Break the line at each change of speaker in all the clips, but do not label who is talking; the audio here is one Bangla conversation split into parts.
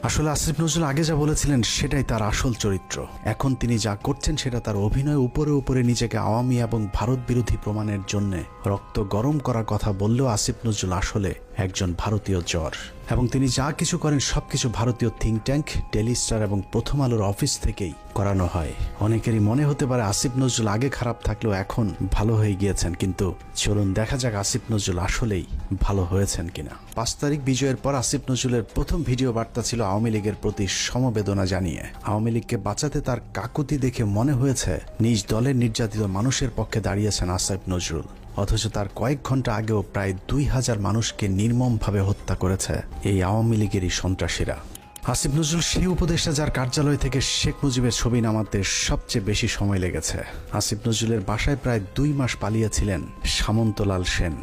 আসলে আসিফ নজরুল আগে যা বলেছিলেন সেটাই তার আসল চরিত্র। এখন তিনি যা করছেন সেটা তার অভিনয়। উপরে উপরে নিজেকে আওয়ামী এবং ভারত বিরোধী প্রমাণের জন্য রক্ত গরম করার কথা বললেও আসিফ নজরুল আসলে একজন ভারতীয় জ্বর, এবং তিনি যা কিছু করেন সবকিছু ভারতীয় থিঙ্ক ট্যাঙ্ক, ডেইলি স্টার এবং প্রথম আলোর অফিস থেকেই করানো হয়। অনেকেরই মনে হতে পারে আসিফ নজরুল আগে খারাপ থাকলেও এখন ভালো হয়ে গিয়েছেন, কিন্তু চলুন দেখা যাক আসিফ নজরুল আসলেই ভালো হয়েছেন কিনা। 5 তারিখ বিজয়ের পর আসিফ নজরুলের প্রথম ভিডিও বার্তা ছিল আওয়ামী লীগের প্রতি সমবেদনা জানিয়ে। আওয়ামী লীগকে বাঁচাতে তার কাকুতি দেখে মনে হয়েছে নিজ দলের নির্যাতিত মানুষের পক্ষে দাঁড়িয়েছেন আসিফ নজরুল। অথচ তার কয়েক ঘন্টা আগেও প্রায় 2000 মানুষকে নির্মমভাবে হত্যা করেছে এই আওয়ামী লীগেরই সন্ত্রাসীরা। আসিফ নজরুল সেই উপদেষ্টা যার কার্যালয় থেকে শেখ মুজিবের ছবি নামাতে সবচেয়ে বেশি সময় লেগেছে। আসিফ নজরুলের বাসায় প্রায় 2 মাস পালিয়েছিলেন সামন্তলাল সেন,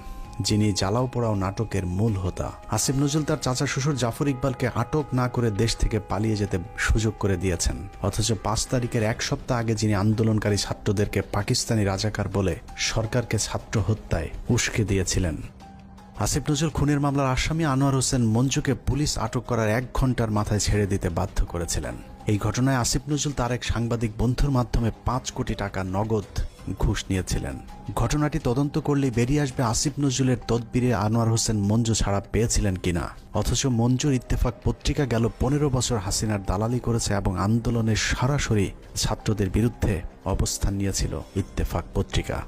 যিনি জ্বালাও পোড়াও নাটকের মূল হোতা। আসিফ নজরুল তার চাচা শ্বশুর জাফর ইকবালকে আটক না করে দেশ থেকে পালিয়ে যেতে সুযোগ করে দিয়েছেন। অথচ 5 তারিখের 1 সপ্তাহ আগে যিনি আন্দোলনকারী ছাত্রদেরকে পাকিস্তানি রাজাকার বলে সরকারকে ছাত্র হত্যায় উস্কে দিয়েছিলেন। আসিফ নজরুল খুনের মামলার আসামি আনোয়ার হোসেন মঞ্জুকে পুলিশ আটক করার 1 ঘন্টার মাথায় ছেড়ে দিতে বাধ্য করেছিলেন। এই ঘটনায় আসিফ নজরুল তার এক সাংবাদিক বন্ধুর মাধ্যমে 5 কোটি টাকা নগদ ঘুষ নিয়েছিলেন। ঘটনাটি তদন্ত করলেই বেরিয়ে আসবে আসিফ নজরুলের তদবিরে আনোয়ার হোসেন মঞ্জু ছাড়া পেয়েছিলেন কিনা। অথচ মঞ্জুর ইত্তেফাক পত্রিকা গেল 15 বছর হাসিনার দালালি করেছে এবং আন্দোলনের সরাসরি ছাত্রদের বিরুদ্ধে অবস্থান নিয়েছিল ইত্তেফাক পত্রিকা।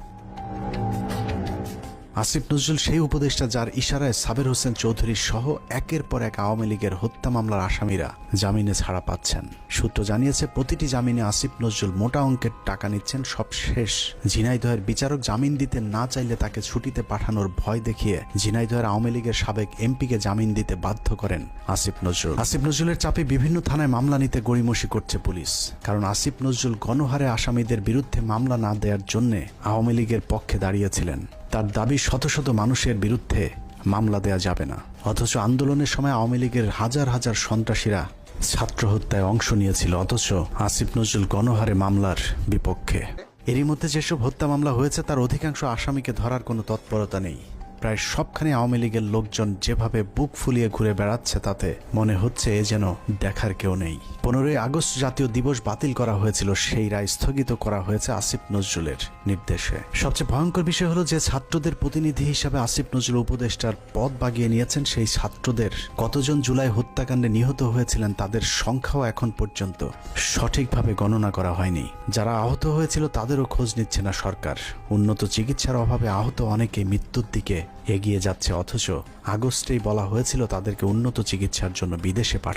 আসিফ নজরুল সেই উপদেষ্টা যার ইশারায় সাবের হোসেন চৌধুরী সহ একের পর এক আওয়ামী লীগের হত্যা মামলার আসামিরা জামিনে ছাড়া পাচ্ছেন। সূত্র জানিয়েছে প্রতিটি জামিনে আসিফ নজরুল মোটা অঙ্কের টাকা নিচ্ছেন। সবশেষ ঝিনাইদহের বিচারক জামিন দিতে না চাইলে তাকে ছুটিতে পাঠানোর ভয় দেখিয়ে ঝিনাইদহের আওয়ামী লীগের সাবেক এমপিকে জামিন দিতে বাধ্য করেন আসিফ নজরুল। আসিফ নজরুলের চাপে বিভিন্ন থানায় মামলা নিতে গড়িমসি করছে পুলিশ, কারণ আসিফ নজরুল গণহারে আসামিদের বিরুদ্ধে মামলা না দেওয়ার জন্য আওয়ামী লীগের পক্ষে দাঁড়িয়েছিলেন। তার দাবি শত শত মানুষের বিরুদ্ধে মামলা দেয়া যাবে না। অথচ আন্দোলনের সময় আওয়ামী লীগের হাজার হাজার সন্ত্রাসীরা ছাত্র হত্যায় অংশ নিয়েছিল, অথচ আসিফ নজরুল গণহারে মামলার বিপক্ষে। এরই মধ্যে যেসব হত্যা মামলা হয়েছে তার অধিকাংশ আসামিকে ধরার কোনো তৎপরতা নেই। প্রায় সবখানে আওয়ামী লীগের লোকজন যেভাবে বুক ফুলিয়ে ঘুরে বেড়াচ্ছে তাতে মনে হচ্ছে এ যেন দেখার কেউ নেই। 15ই আগস্ট জাতীয় দিবস বাতিল করা হয়েছিল, সেই রায় স্থগিত করা হয়েছে আসিফ নজরুলের নির্দেশে। সবচেয়ে ভয়ঙ্কর বিষয় হলো যে ছাত্রদের প্রতিনিধি হিসাবে আসিফ নজরুল উপদেষ্টার পদ বাগিয়ে নিয়েছেন। সেই ছাত্রদের কতজন জুলাই হত্যাকাণ্ডে নিহত হয়েছিলেন তাদের সংখ্যাও এখন পর্যন্ত সঠিকভাবে গণনা করা হয়নি। যারা আহত হয়েছিল তাদেরও খোঁজ নিচ্ছে না সরকার। উন্নত চিকিৎসার অভাবে আহত অনেকে মৃত্যুর দিকে এগিয়ে যাচ্ছে, অথচ আগস্টেই বলা হয়েছিল তাদেরকে উন্নত চিকিৎসার জন্য বিদেশে পাঠানো